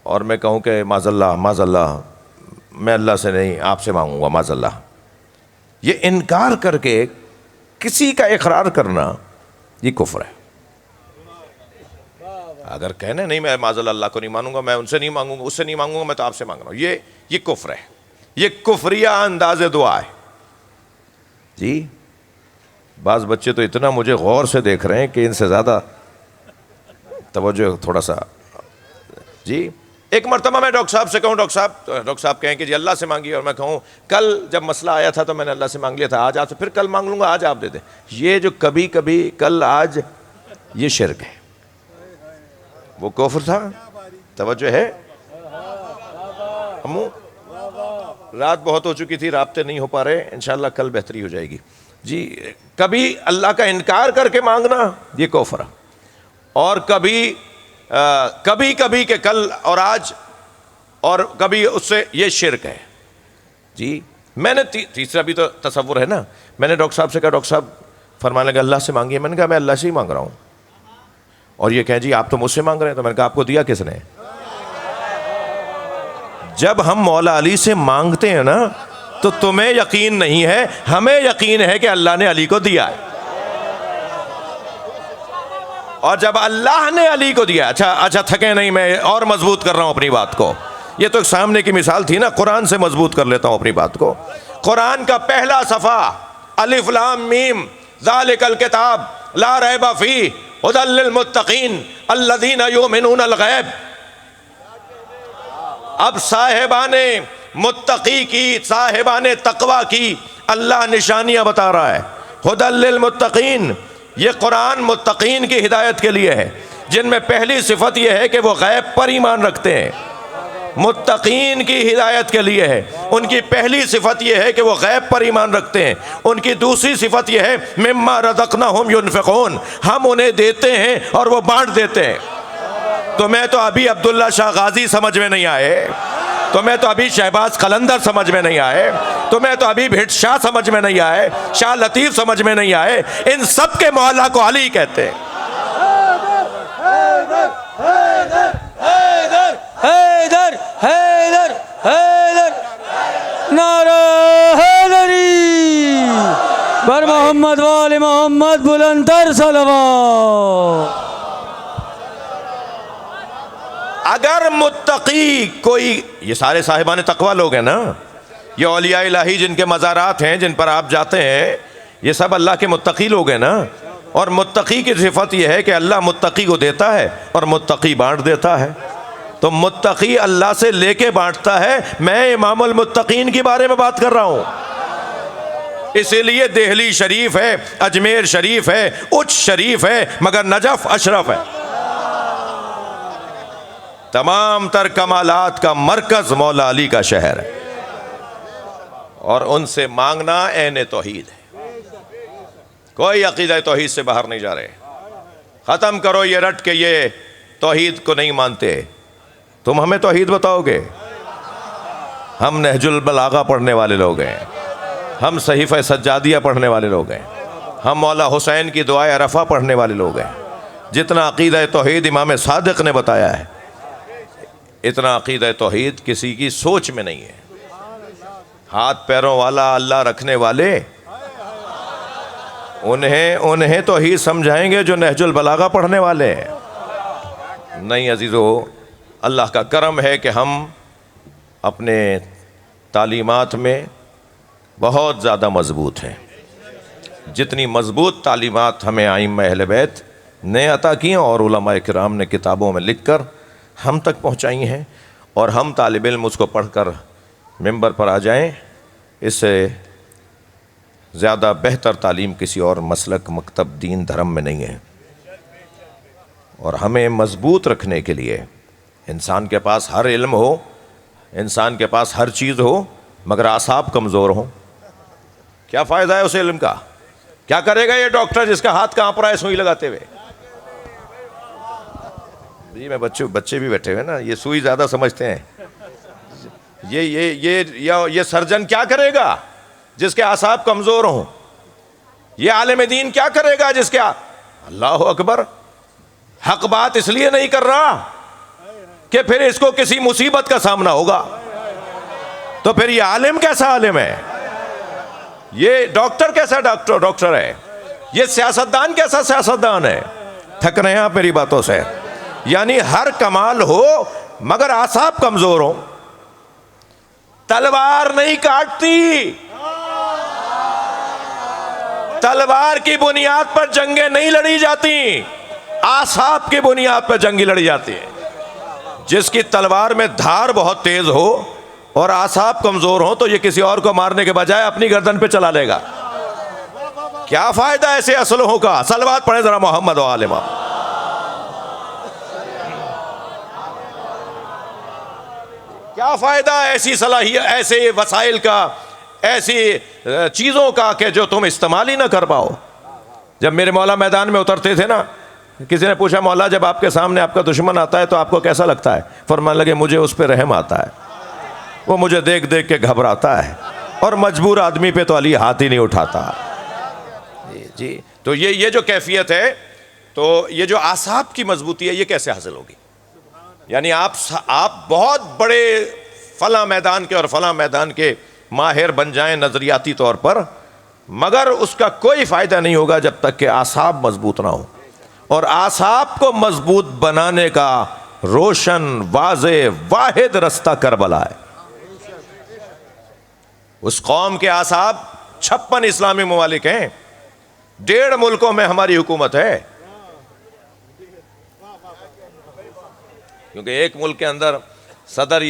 اور میں کہوں کہ معاذ اللہ میں اللہ سے نہیں آپ سے مانگوں گا معاذ اللہ. یہ انکار کر کے کسی کا اقرار کرنا یہ کفر ہے. اگر کہنے نہیں میں معاذ اللہ کو نہیں مانوں گا, میں ان سے نہیں مانگوں گا, اس سے نہیں مانگوں گا, میں تو آپ سے مانگ رہا ہوں, یہ کفر ہے, یہ کفریہ انداز دعا ہے. جی بعض بچے تو اتنا مجھے غور سے دیکھ رہے ہیں کہ ان سے زیادہ توجہ تھوڑا سا. جی ایک مرتبہ میں ڈاکٹر صاحب سے کہوں, ڈاکٹر صاحب کہیں کہ جی اللہ سے مانگیے, اور میں کہوں کل جب مسئلہ آیا تھا تو میں نے اللہ سے مانگ لیا تھا, آج آپ سے پھر کل مانگ لوں گا, آج آپ دے دیں. یہ جو کبھی کبھی کل آج, یہ شرک ہے. وہ کفر تھا. توجہ ہے. ہم رات بہت ہو چکی تھی, رابطے نہیں ہو پا رہے, انشاءاللہ کل بہتری ہو جائے گی. جی کبھی اللہ کا انکار کر کے مانگنا یہ کفر ہے, اور کبھی کہ کل اور آج, اور کبھی اس سے, یہ شرک ہے. جی میں نے تیسرا بھی تو تصور ہے نا. میں نے ڈاکٹر صاحب سے کہا, ڈاکٹر صاحب فرمانے لگا اللہ سے مانگیے. میں نے کہا میں اللہ سے ہی مانگ رہا ہوں. اور یہ کہیں جی آپ تو مجھ سے مانگ رہے ہیں. تو میں نے کہا آپ کو دیا کس نے؟ جب ہم مولا علی سے مانگتے ہیں نا تو تمہیں یقین نہیں ہے, ہمیں یقین ہے کہ اللہ نے علی کو دیا ہے. اور جب اللہ نے علی کو دیا, اچھا تھکے نہیں, میں اور مضبوط کر رہا ہوں اپنی بات کو. یہ تو ایک سامنے کی مثال تھی نا, قرآن سے مضبوط کر لیتا ہوں اپنی بات کو. قرآن کا پہلا صفحہ الف لام میم ذالک الکتاب لا ریب فیہ ھدی للمتقین الذین یؤمنون الغیب. اب صاحبان متقی کی, صاحبان تقوی کی اللہ نشانیاں بتا رہا ہے. ھدی للمتقین, یہ قرآن متقین کی ہدایت کے لیے ہے, جن میں پہلی صفت یہ ہے کہ وہ غیب پر ایمان رکھتے ہیں. متقین کی ہدایت کے لیے ہے, ان کی پہلی صفت یہ ہے کہ وہ غیب پر ایمان رکھتے ہیں. ان کی دوسری صفت یہ ہے مما رزقناہم ینفقون, ہم انہیں دیتے ہیں اور وہ بانٹ دیتے ہیں. تمہیں تو ابھی عبداللہ شاہ غازی سمجھ میں نہیں آئے, تمہیں تو ابھی شہباز قلندر سمجھ میں نہیں آئے, تمہیں تو ابھی بھٹ شاہ سمجھ میں نہیں آئے, شاہ لطیف سمجھ میں نہیں آئے. ان سب کے مولا کو علی کہتے ہیں. حیدر حیدر حیدر, نعرہ حیدری بر محمد وال محمد بلندر صلوات. اگر متقی کوئی, یہ سارے صاحبان تقوی لوگ ہیں نا, یہ اولیاء الہی جن کے مزارات ہیں, جن پر آپ جاتے ہیں, یہ سب اللہ کے متقی لوگ ہیں نا. اور متقی کی صفت یہ ہے کہ اللہ متقی کو دیتا ہے اور متقی بانٹ دیتا ہے. تو متقی اللہ سے لے کے بانٹتا ہے. میں امام المتقین کے بارے میں بات کر رہا ہوں. اسی لیے دہلی شریف ہے, اجمیر شریف ہے, اچ شریف ہے, مگر نجف اشرف ہے. تمام تر کمالات کا مرکز مولا علی کا شہر ہے, اور ان سے مانگنا عین توحید ہے. کوئی عقیدہ توحید سے باہر نہیں جا رہے. ختم کرو یہ رٹ کے یہ توحید کو نہیں مانتے. تم ہمیں توحید بتاؤ گے؟ ہم نہج البلاغہ پڑھنے والے لوگ ہیں, ہم صحیفہ سجادیہ پڑھنے والے لوگ ہیں, ہم مولا حسین کی دعائے عرفہ پڑھنے والے لوگ ہیں. جتنا عقیدہ توحید امام صادق نے بتایا ہے, اتنا عقیدہ توحید کسی کی سوچ میں نہیں ہے. ہاتھ پیروں والا اللہ رکھنے والے, انہیں توحید سمجھائیں گے جو نہج البلاغہ پڑھنے والے ہیں. نہیں عزیزو, اللہ کا کرم ہے کہ ہم اپنے تعلیمات میں بہت زیادہ مضبوط ہیں. جتنی مضبوط تعلیمات ہمیں ائمہ اہل بیت نے عطا کی اور علماء کرام نے کتابوں میں لکھ کر ہم تک پہنچائی ہیں, اور ہم طالب علم اس کو پڑھ کر ممبر پر آ جائیں, اس سے زیادہ بہتر تعلیم کسی اور مسلک, مکتب, دین, دھرم میں نہیں ہے. اور ہمیں مضبوط رکھنے کے لیے انسان کے پاس ہر علم ہو, انسان کے پاس ہر چیز ہو, مگر اعصاب کمزور ہوں, کیا فائدہ ہے اس علم کا؟ کیا کرے گا یہ ڈاکٹر جس کا ہاتھ کانپ رہا ہے سوئی لگاتے ہوئے؟ جی میں بچے بھی بیٹھے ہوئے نا, یہ سوئی زیادہ سمجھتے ہیں. یہ سرجن کیا کرے گا جس کے اعصاب کمزور ہوں؟ یہ عالم دین کیا کرے گا جس کے اللہ اکبر حق بات اس لیے نہیں کر رہا کہ پھر اس کو کسی مصیبت کا سامنا ہوگا. تو پھر یہ عالم کیسا عالم ہے؟ یہ ڈاکٹر کیسا ڈاکٹر ہے؟ یہ سیاستدان کیسا سیاستدان ہے؟ تھک رہے ہیں آپ میری باتوں سے؟ یعنی ہر کمال ہو مگر اعصاب کمزور ہو. تلوار نہیں کاٹتی، تلوار کی بنیاد پر جنگیں نہیں لڑی جاتی، اعصاب کی بنیاد پر جنگیں لڑی جاتی ہیں. جس کی تلوار میں دھار بہت تیز ہو اور اعصاب کمزور ہو تو یہ کسی اور کو مارنے کے بجائے اپنی گردن پہ چلا لے گا. کیا فائدہ ایسے اسلحوں کا؟ صلوات پڑھیں ذرا محمد و آل محمد. کیا فائدہ ایسی صلاحیت، ایسے وسائل کا، ایسی چیزوں کا کہ جو تم استعمال ہی نہ کر پاؤ. جب میرے مولا میدان میں اترتے تھے نا، کسی نے پوچھا مولا جب آپ کے سامنے آپ کا دشمن آتا ہے تو آپ کو کیسا لگتا ہے؟ فرمانے لگے مجھے اس پہ رحم آتا ہے، وہ مجھے دیکھ دیکھ کے گھبراتا ہے، اور مجبور آدمی پہ تو علی ہاتھ ہی نہیں اٹھاتا. جی تو یہ جو کیفیت ہے، تو یہ جو اعصاب کی مضبوطی ہے یہ کیسے حاصل ہوگی؟ یعنی آپ بہت بڑے فلاں میدان کے اور فلاں میدان کے ماہر بن جائیں نظریاتی طور پر، مگر اس کا کوئی فائدہ نہیں ہوگا جب تک کہ اعصاب مضبوط نہ ہو. اور اعصاب کو مضبوط بنانے کا روشن واضح واحد رستہ کربلا ہے. اس قوم کے اعصاب 56 اسلامی ممالک ہیں، 1.5 ملکوں میں ہماری حکومت ہے، کیونکہ ایک ملک کے اندر صدر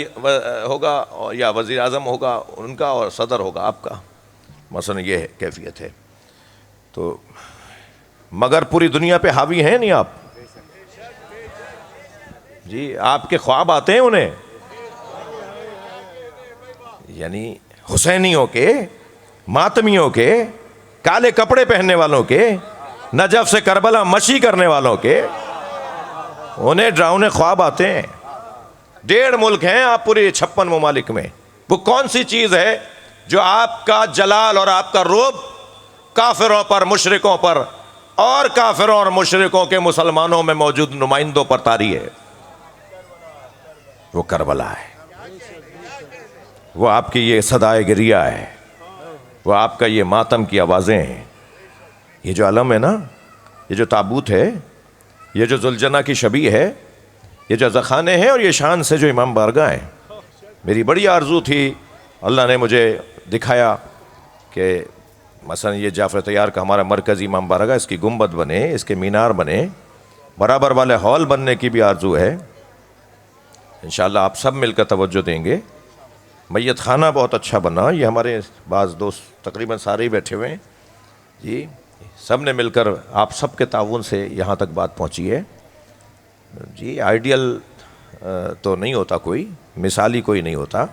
ہوگا یا وزیر اعظم ہوگا ان کا، اور صدر ہوگا آپ کا، مثلا یہ کیفیت ہے. تو مگر پوری دنیا پہ حاوی ہیں نہیں آپ. جی آپ کے خواب آتے ہیں انہیں، یعنی حسینیوں کے، ماتمیوں کے، کالے کپڑے پہننے والوں کے، نجف سے کربلا مشی کرنے والوں کے، انہیں ڈراؤنے خواب آتے ہیں. 1.5 ملک ہیں آپ پوری 56 ممالک میں. وہ کون سی چیز ہے جو آپ کا جلال اور آپ کا رعب کافروں پر، مشرکوں پر، اور کافروں اور مشرکوں کے مسلمانوں میں موجود نمائندوں پر طاری ہے؟ وہ کربلا ہے، وہ آپ کی یہ صدائے گریہ ہے، وہ آپ کا یہ ماتم کی آوازیں ہیں. یہ جو علم ہے نا، یہ جو تابوت ہے، یہ جو ذوالجناح کی شبیہ ہے، یہ جو زخانے ہیں، اور یہ شان سے جو امام بارگاہ ہیں. میری بڑی آرزو تھی، اللہ نے مجھے دکھایا کہ مثلا یہ جعفر طیار کا ہمارا مرکزی امام بارگاہ، اس کی گنبد بنے، اس کے مینار بنے، برابر والے ہال بننے کی بھی آرزو ہے. انشاءاللہ آپ سب مل کر توجہ دیں گے. میت خانہ بہت اچھا بنا، یہ ہمارے بعض دوست تقریباً سارے ہی بیٹھے ہوئے ہیں جی، سب نے مل کر، آپ سب کے تعاون سے یہاں تک بات پہنچی ہے. جی آئیڈیل تو نہیں ہوتا کوئی، مثالی کوئی نہیں ہوتا.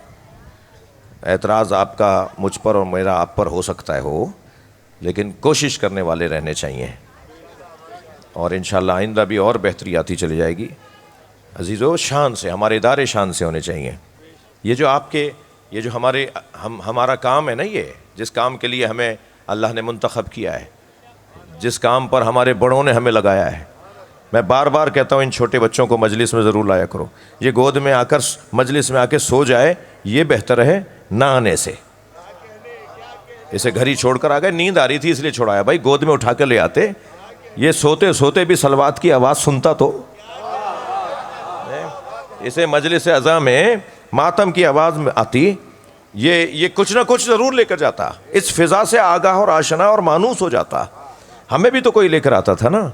اعتراض آپ کا مجھ پر اور میرا آپ پر ہو سکتا ہے ہو، لیکن کوشش کرنے والے رہنے چاہیے، اور انشاءاللہ آئندہ بھی اور بہتری آتی چلی جائے گی. عزیزو، شان سے، ہمارے ادارے شان سے ہونے چاہیے. یہ جو آپ کے، یہ جو ہمارا کام ہے نا، یہ جس کام کے لیے ہمیں اللہ نے منتخب کیا ہے، جس کام پر ہمارے بڑوں نے ہمیں لگایا ہے. میں بار بار کہتا ہوں ان چھوٹے بچوں کو مجلس میں ضرور لایا کرو. یہ گود میں آ کر مجلس میں آ کے سو جائے یہ بہتر ہے نہ آنے سے. اسے گھر ہی چھوڑ کر آ گئے، نیند آ رہی تھی اس لیے چھوڑایا، بھائی گود میں اٹھا کے لے آتے، یہ سوتے سوتے بھی صلوات کی آواز سنتا تو. اسے مجلس عزا میں ماتم کی آواز میں آتی، یہ کچھ نہ کچھ ضرور لے کر جاتا، اس فضا سے آگاہ اور آشنا اور مانوس ہو جاتا. ہمیں بھی تو کوئی لے کر آتا تھا نا.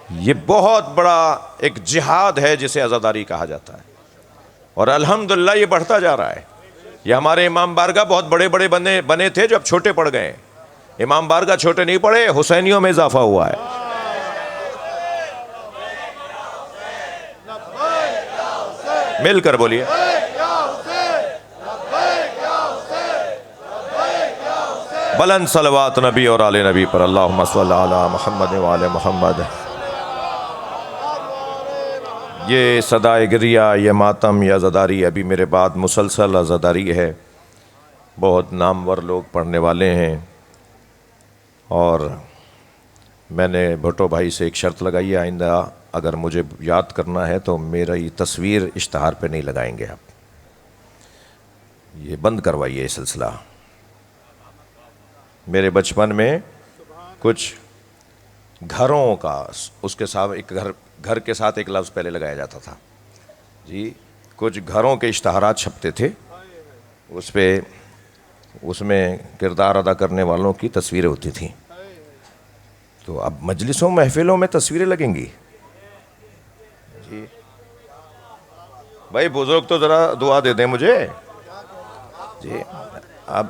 یہ بہت بڑا ایک جہاد ہے جسے عزاداری کہا جاتا ہے، اور الحمدللہ یہ بڑھتا جا رہا ہے. یہ ہمارے امام بارگاہ بہت بڑے بڑے بنے تھے جو اب چھوٹے پڑ گئے. امام بارگاہ چھوٹے نہیں پڑے، حسینیوں میں اضافہ ہوا ہے. مل کر بولیے. بلند صلوات نبی اور آل نبی پر، اللہم صلی علی محمد و آل محمد. یہ صدائے گریہ، یہ ماتم، یہ عزاداری ابھی میرے بعد مسلسل عزاداری ہے. بہت نامور لوگ پڑھنے والے ہیں، اور میں نے بھٹو بھائی سے ایک شرط لگائی ہے، آئندہ اگر مجھے یاد کرنا ہے تو میری تصویر اشتہار پہ نہیں لگائیں گے آپ. یہ بند کروائیے یہ سلسلہ. میرے بچپن میں کچھ گھروں کا اس کے ساتھ ایک گھر کے ساتھ ایک لفظ پہلے لگایا جاتا تھا جی. کچھ گھروں کے اشتہارات چھپتے تھے, اس میں کردار ادا کرنے والوں کی تصویریں ہوتی تھیں. تو اب مجلسوں محفلوں میں تصویریں لگیں گی جی. بھائی بزرگ تو ذرا دعا دے دیں مجھے جی. اب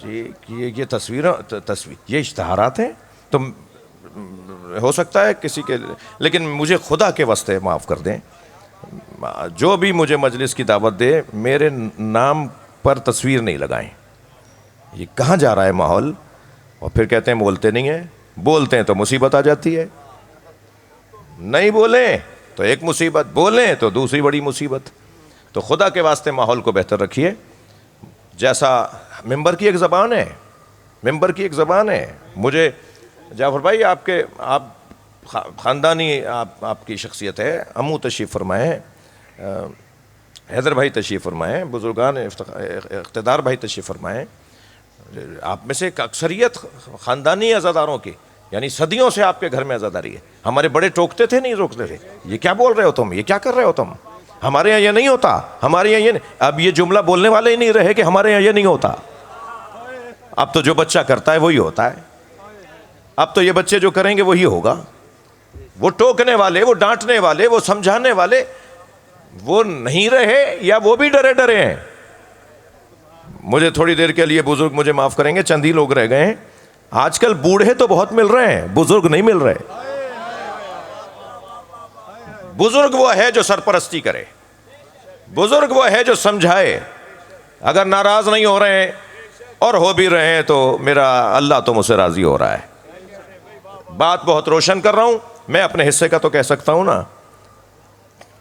جی یہ یہ اشتہارات ہیں تو ہو سکتا ہے کسی کے, لیکن مجھے خدا کے واسطے معاف کر دیں, جو بھی مجھے مجلس کی دعوت دے میرے نام پر تصویر نہیں لگائیں. یہ کہاں جا رہا ہے ماحول؟ اور پھر کہتے ہیں بولتے نہیں ہیں, بولتے ہیں تو مصیبت آ جاتی ہے. نہیں بولیں تو ایک مصیبت, بولیں تو دوسری بڑی مصیبت. تو خدا کے واسطے ماحول کو بہتر رکھیے. جیسا ممبر کی ایک زبان ہے, ممبر کی ایک زبان ہے. مجھے جعفر بھائی آپ خاندانی آپ کی شخصیت ہے. امو تشریف فرمائیں, حیدر بھائی تشریف فرمائیں, بزرگان اقتدار بھائی تشریف فرمائیں. آپ میں سے ایک اکثریت خاندانی عزاداروں کی, یعنی صدیوں سے آپ کے گھر میں عزاداری ہے. ہمارے بڑے ٹوکتے تھے, نہیں روکتے تھے, یہ کیا بول رہے ہو تم, یہ کیا کر رہے ہو تم, ہمارے یہاں یہ نہیں ہوتا, ہمارے یہاں یہ نہیں. اب یہ جملہ بولنے والے ہی نہیں رہے کہ ہمارے یہاں یہ نہیں ہوتا. اب تو جو بچہ کرتا ہے وہی ہوتا ہے. اب تو یہ بچے جو کریں گے وہی ہوگا. وہ ٹوکنے والے, وہ ڈانٹنے والے, وہ سمجھانے والے وہ نہیں رہے, یا وہ بھی ڈرے ڈرے ہیں. مجھے تھوڑی دیر کے لیے بزرگ مجھے معاف کریں گے, چند ہی لوگ رہ گئے ہیں. آج کل بوڑھے تو بہت مل رہے ہیں, بزرگ نہیں مل رہے. بزرگ وہ ہے جو سرپرستی کرے, بزرگ وہ ہے جو سمجھائے. اگر ناراض نہیں ہو رہے ہیں اور ہو بھی رہے ہیں تو میرا اللہ تو مجھ سے راضی ہو رہا ہے. بات بہت روشن کر رہا ہوں, میں اپنے حصے کا تو کہہ سکتا ہوں نا.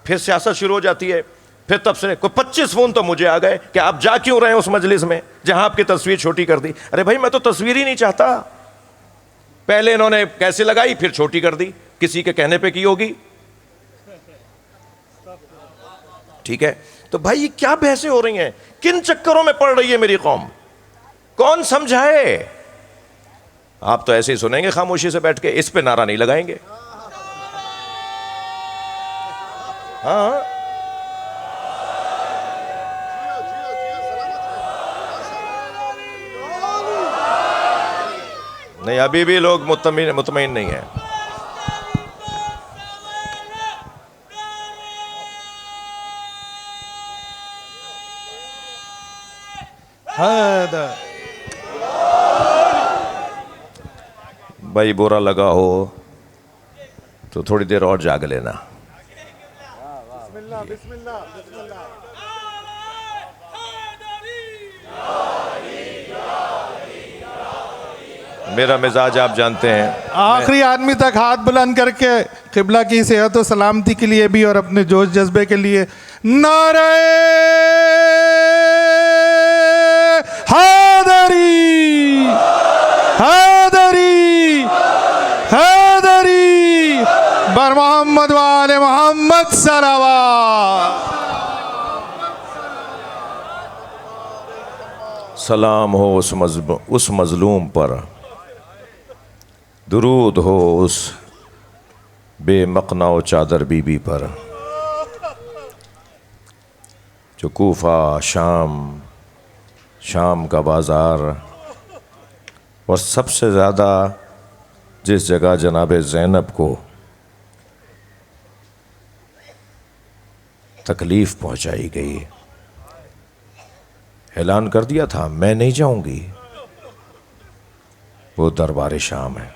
پھر سیاست شروع ہو جاتی ہے, پھر تب سے کوئی 25 فون تو مجھے آ گئے کہ آپ جا کیوں رہے ہیں اس مجلس میں جہاں آپ کی تصویر چھوٹی کر دی. ارے بھائی میں تو تصویر ہی نہیں چاہتا. پہلے انہوں نے کیسے لگائی پھر چھوٹی کر دی, کسی کے کہنے پہ کی ہوگی. ٹھیک ہے, تو بھائی یہ کیا بحثیں ہو رہی ہیں, کن چکروں میں پڑ رہی ہے میری قوم, کون سمجھائے. آپ تو ایسے ہی سنیں گے خاموشی سے بیٹھ کے, اس پہ نعرہ نہیں لگائیں گے. ہاں نہیں, ابھی بھی لوگ مطمئن نہیں ہیں. بھائی برا لگا ہو تو تھوڑی دیر اور جاگ لینا. بسم اللہ. میرا مزاج آپ جانتے ہیں, آخری آدمی تک ہاتھ بلند کر کے قبلہ کی صحت و سلامتی کے لیے بھی اور اپنے جوش جذبے کے لیے نعرہ حیدری حیدری حیدری بر محمد و آل محمد صلوات. سلام ہو اس مظلوم پر, درود ہو اس بے مقنا و چادر بی بی پر, جو کوفہ شام کا بازار اور سب سے زیادہ جس جگہ جناب زینب کو تکلیف پہنچائی گئی, اعلان کر دیا تھا میں نہیں جاؤں گی, وہ دربار شام ہے.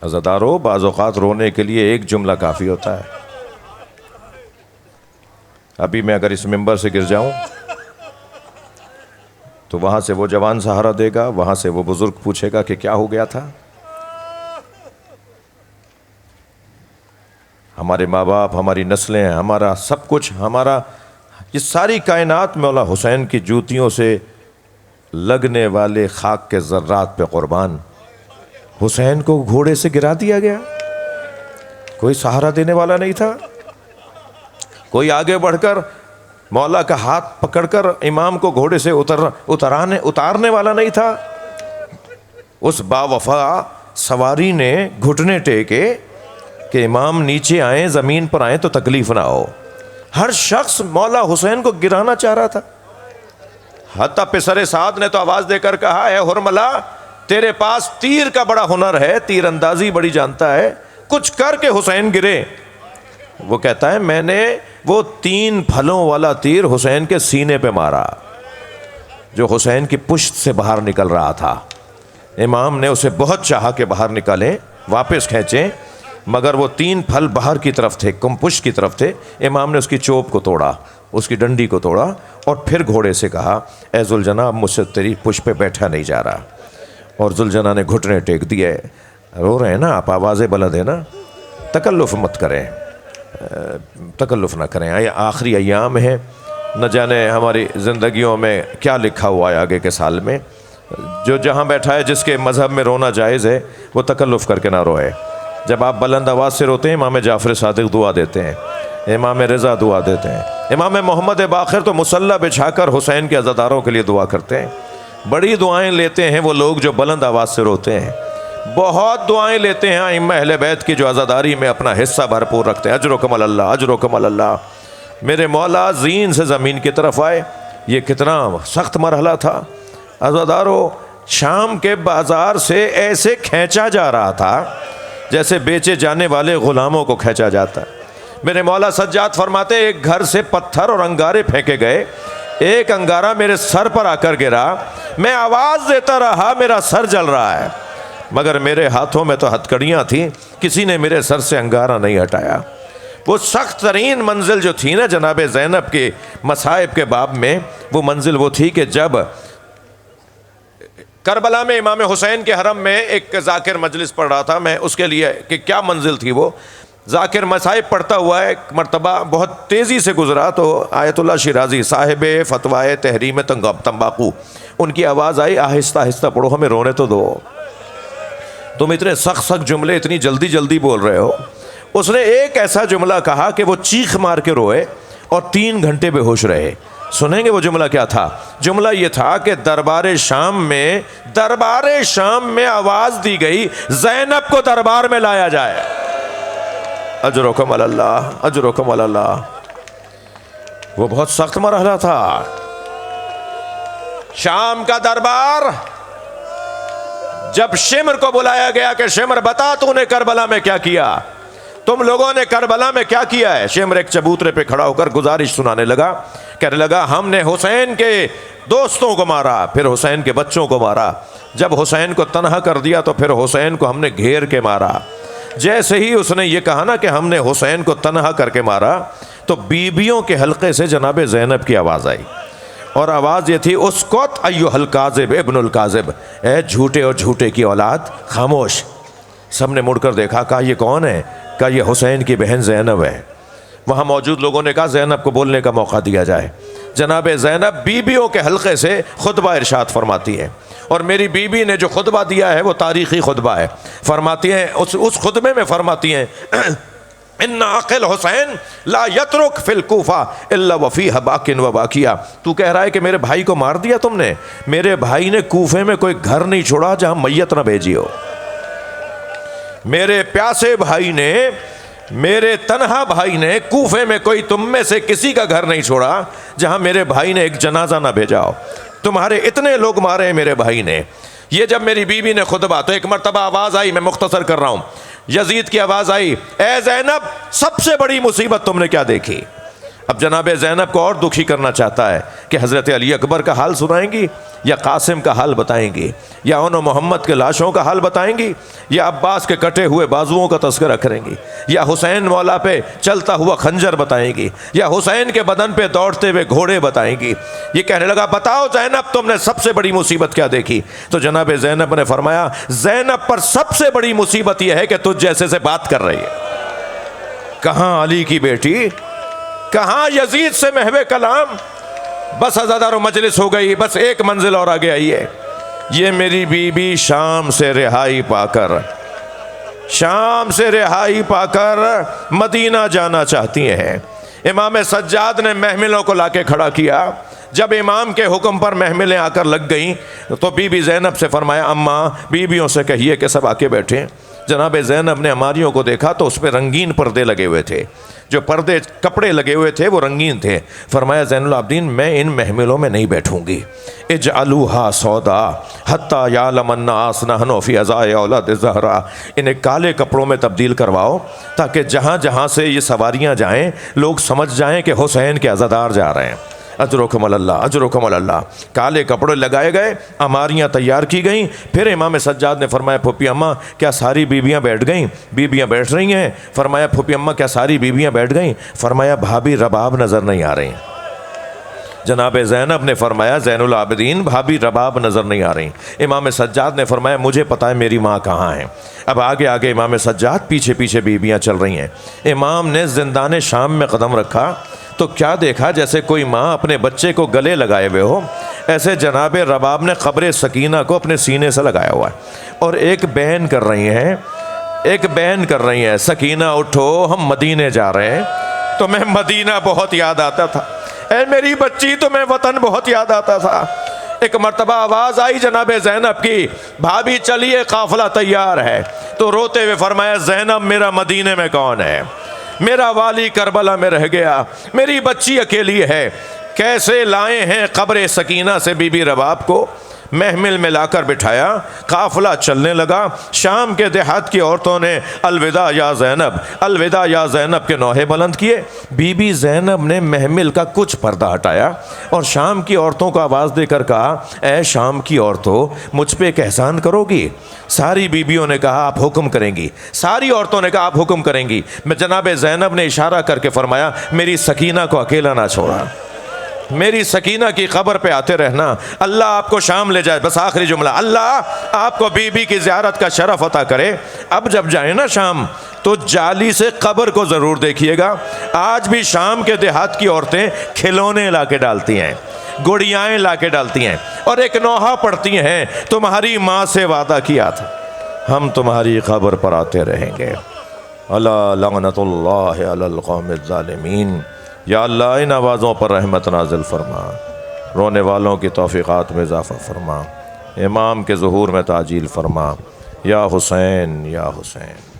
عزادارو, بعض اوقات رونے کے لیے ایک جملہ کافی ہوتا ہے. ابھی میں اگر اس ممبر سے گر جاؤں تو وہاں سے وہ جوان سہارا دے گا, وہاں سے وہ بزرگ پوچھے گا کہ کیا ہو گیا تھا. ہمارے ماں باپ, ہماری نسلیں, ہمارا سب کچھ, ہمارا یہ ساری کائنات مولا حسین کی جوتیوں سے لگنے والے خاک کے ذرات پہ قربان. حسین کو گھوڑے سے گرا دیا گیا, کوئی سہارا دینے والا نہیں تھا, کوئی آگے بڑھ کر مولا کا ہاتھ پکڑ کر امام کو گھوڑے سے اتارنے والا نہیں تھا. اس با وفا سواری نے گھٹنے ٹیکے کہ امام نیچے آئیں، زمین پر آئیں تو تکلیف نہ ہو. ہر شخص مولا حسین کو گرانا چاہ رہا تھا. حتیٰ پسر سعد نے تو آواز دے کر کہا، اے حرملہ تیرے پاس تیر کا بڑا ہنر ہے، تیر اندازی بڑی جانتا ہے، کچھ کر کے حسین گرے. وہ کہتا ہے میں نے وہ 3 پھلوں والا تیر حسین کے سینے پہ مارا جو حسین کی پشت سے باہر نکل رہا تھا. امام نے اسے بہت چاہا کہ باہر نکالیں، واپس کھینچیں، مگر وہ 3 پھل باہر کی طرف تھے، کم پشت کی طرف تھے. امام نے اس کی چوب کو توڑا، اس کی ڈنڈی کو توڑا اور پھر گھوڑے سے کہا، اے ذوالجناح اب مجھ سے تیری پشت پہ بیٹھا نہیں جا رہا. اور ذوالجناح نے گھٹنے ٹیک دیے. رو رہے ہیں نا آپ، آوازیں بلند ہیں نا، تکلف مت کریں، تکلف نہ کریں. آخری ایام ہے، نہ جانے ہماری زندگیوں میں کیا لکھا ہوا ہے آگے کے سال میں. جو جہاں بیٹھا ہے جس کے مذہب میں رونا جائز ہے وہ تکلف کر کے نہ روئے. جب آپ بلند آواز سے روتے ہیں امام جعفر صادق دعا دیتے ہیں، امام رضا دعا دیتے ہیں، امام محمد باقر تو مصلی بچھا کر حسین کے عزاداروں کے لیے دعا کرتے ہیں. بڑی دعائیں لیتے ہیں وہ لوگ جو بلند آواز سے روتے ہیں، بہت دعائیں لیتے ہیں ائمہ اہل بیت کی جو عزاداری میں اپنا حصہ بھرپور رکھتے ہیں. اجرکم اللہ، اجرکم اللہ. میرے مولا زین سے زمین کی طرف آئے. یہ کتنا سخت مرحلہ تھا. عزاداروں، شام کے بازار سے ایسے کھینچا جا رہا تھا جیسے بیچے جانے والے غلاموں کو کھینچا جاتا ہے. میرے مولا سجاد فرماتے ایک گھر سے پتھر اور انگارے پھینکے گئے، ایک انگارہ میرے سر پر آ کر گرا، میں آواز دیتا رہا میرا سر جل رہا ہے، مگر میرے ہاتھوں میں تو ہتھکڑیاں تھیں، کسی نے میرے سر سے انگارہ نہیں ہٹایا. وہ سخت ترین منزل جو تھی نا جناب زینب کے مصائب کے باب میں، وہ منزل وہ تھی کہ جب کربلا میں امام حسین کے حرم میں ایک ذاکر مجلس پڑھ رہا تھا، میں اس کے لیے کہ کیا منزل تھی وہ، ذاکر مصائب پڑھتا ہوا ایک مرتبہ بہت تیزی سے گزرا تو آیت اللہ شیرازی صاحب فتوائے تحریم تمباکو، ان کی آواز آئی آہستہ آہستہ پڑھو، ہمیں رونے تو دو، تم اتنے سخت سخت جملے اتنی جلدی جلدی بول رہے ہو. اس نے ایک ایسا جملہ کہا کہ وہ چیخ مار کے روئے اور 3 گھنٹے بے ہوش رہے. سنیں گے وہ جملہ کیا تھا؟ جملہ یہ تھا کہ دربار شام میں آواز دی گئی زینب کو دربار میں لایا جائے. اجرکم اللہ، اجرکم اللہ. وہ بہت سخت مرحلہ تھا. شام کا دربار، جب شمر کو بلایا گیا کہ شمر بتا تو نے کربلا میں کیا کیا، تم لوگوں نے کربلا میں کیا کیا ہے. شمر ایک چبوترے پہ کھڑا ہو کر گزارش سنانے لگا، کہنے لگا ہم نے حسین کے دوستوں کو مارا، پھر حسین کے بچوں کو مارا، جب حسین کو تنہا کر دیا تو پھر حسین کو ہم نے گھیر کے مارا. جیسے ہی اس نے یہ کہا نا کہ ہم نے حسین کو تنہا کر کے مارا تو بیبیوں کے حلقے سے جناب زینب کی آواز آئی، اور آواز یہ تھی اسکت ایھا الکاذب ابن الکاذب، اے جھوٹے اور جھوٹے کی اولاد خاموش. سب نے مڑ کر دیکھا، کہا یہ کون ہے؟ کہا یہ حسین کی بہن زینب ہے. وہاں موجود لوگوں نے کہا زینب کو بولنے کا موقع دیا جائے. جناب زینب بیبیوں کے حلقے سے خطبہ ارشاد فرماتی ہے، اور میری بیوی نے جو خطبہ دیا ہے وہ تاریخی خطبہ ہے. فرماتی ہیں اس خطبے میں فرماتی ہیں ان عقل حسین لا یترک فی الکوفہ الا وفیہ باکن و باکیہ. تو کہہ رہا ہے کہ میرے بھائی کو مار دیا تم نے؟ میرے بھائی نے کوفے میں کوئی گھر نہیں چھوڑا جہاں میت نہ بھیجی ہو. میرے پیاسے بھائی نے، میرے تنہا بھائی نے کوفے میں کوئی تم میں سے کسی کا گھر نہیں چھوڑا جہاں میرے بھائی نے ایک جنازہ نہ بھیجا ہو. تمہارے اتنے لوگ مارے ہیں میرے بھائی نے. یہ جب میری بیوی نے خطبہ، تو ایک مرتبہ آواز آئی، میں مختصر کر رہا ہوں، یزید کی آواز آئی، اے زینب سب سے بڑی مصیبت تم نے کیا دیکھی؟ اب جناب زینب کو اور دکھی کرنا چاہتا ہے کہ حضرت علی اکبر کا حال سنائیں گی، یا قاسم کا حال بتائیں گی، یا ان محمد کے لاشوں کا حال بتائیں گی، یا عباس کے کٹے ہوئے بازوؤں کا تذکرہ کریں گی، یا حسین مولا پہ چلتا ہوا خنجر بتائیں گی، یا حسین کے بدن پہ دوڑتے ہوئے گھوڑے بتائیں گی. یہ کہنے لگا بتاؤ زینب تم نے سب سے بڑی مصیبت کیا دیکھی؟ تو جناب زینب نے فرمایا زینب پر سب سے بڑی مصیبت یہ ہے کہ تجھ جیسے سے بات کر رہی ہے. کہاں علی کی بیٹی، کہاں یزید سے محو کلام. بس عزادار و مجلس ہو گئی، بس ایک منزل اور آگے آئی ہے. یہ میری بیوی شام سے رہائی پا کر مدینہ جانا چاہتی ہیں. امام سجاد نے محملوں کو لا کے کھڑا کیا. جب امام کے حکم پر محملیں آ کر لگ گئیں تو بی بی زینب سے فرمایا اماں بیویوں سے کہیے کہ سب آ کے بیٹھیں. جناب زینب نے ہماریوں کو دیکھا تو اس پہ رنگین پردے لگے ہوئے تھے، جو پردے کپڑے لگے ہوئے تھے وہ رنگین تھے. فرمایا زین العابدین میں ان محملوں میں نہیں بیٹھوں گی. اجعلوہا سودا حتی یعلم الناس نحن فی عزاء اولاد الزہرا. انہیں کالے کپڑوں میں تبدیل کرواؤ تاکہ جہاں جہاں سے یہ سواریاں جائیں لوگ سمجھ جائیں کہ حسین کے عزادار جا رہے ہیں. اجرکم اللہ اجرکم اللہ. کالے کپڑے لگائے گئے، ہماریاں تیار کی گئیں. پھر امام سجاد نے فرمایا پھوپھی اماں کیا ساری بیویاں بیٹھ گئیں؟ بیویاں بیٹھ رہی ہیں. فرمایا پھوپھی اماں کیا ساری بیویاں بیٹھ گئیں؟ فرمایا بھابھی رباب نظر نہیں آ رہی ہیں. جناب زینب نے فرمایا زین العابدین بھابھی رباب نظر نہیں آ رہی. امام سجاد نے فرمایا مجھے پتہ ہے میری ماں کہاں ہے. اب آگے آگے امام سجاد، پیچھے پیچھے بیویاں چل رہی ہیں. امام نے زندان شام میں قدم رکھا تو کیا دیکھا جیسے کوئی ماں اپنے بچے کو گلے لگائے ہوئے ہو، ایسے جناب رباب نے قبر سکینہ کو اپنے سینے سے لگایا ہوا ہے اور ایک بین کر رہی ہیں سکینہ اٹھو ہم مدینے جا رہے ہیں. تو میں مدینہ بہت یاد آتا تھا، اے میری بچی تمہیں وطن بہت یاد آتا تھا. ایک مرتبہ آواز آئی جناب زینب کی، بھابھی چلیے قافلہ تیار ہے. تو روتے ہوئے فرمایا زینب میرا مدینے میں کون ہے؟ میرا والی کربلا میں رہ گیا، میری بچی اکیلی ہے. کیسے لائے ہیں قبر سکینہ سے بی بی رباب کو، محمل میں لا کر بٹھایا. قافلہ چلنے لگا. شام کے دیہات کی عورتوں نے الوداع یا زینب الوداع یا زینب کے نوحے بلند کیے. بی بی زینب نے محمل کا کچھ پردہ ہٹایا اور شام کی عورتوں کو آواز دے کر کہا اے شام کی عورتوں مجھ پہ ایک احسان کرو گی؟ ساری بیویوں نے کہا آپ حکم کریں گی. ساری عورتوں نے کہا آپ حکم کریں گی. میں جناب زینب نے اشارہ کر کے فرمایا میری سکینہ کو اکیلا نہ چھوڑا، میری سکینہ کی قبر پہ آتے رہنا. اللہ آپ کو شام لے جائے. بس آخری جملہ، اللہ آپ کو بی بی کی زیارت کا شرف عطا کرے. اب جب جائیں نا شام تو جالی سے قبر کو ضرور دیکھیے گا. آج بھی شام کے دیہات کی عورتیں کھلونے لا کے ڈالتی ہیں، گڑیائیں لا کے ڈالتی ہیں اور ایک نوحہ پڑھتی ہیں تمہاری ماں سے وعدہ کیا تھا ہم تمہاری قبر پر آتے رہیں گے. الا لعنت اللہ علی القوم الظالمین. یا اللہ ان آوازوں پر رحمت نازل فرما، رونے والوں کی توفیقات میں اضافہ فرما، امام کے ظہور میں تعجیل فرما. یا حسین یا حسین.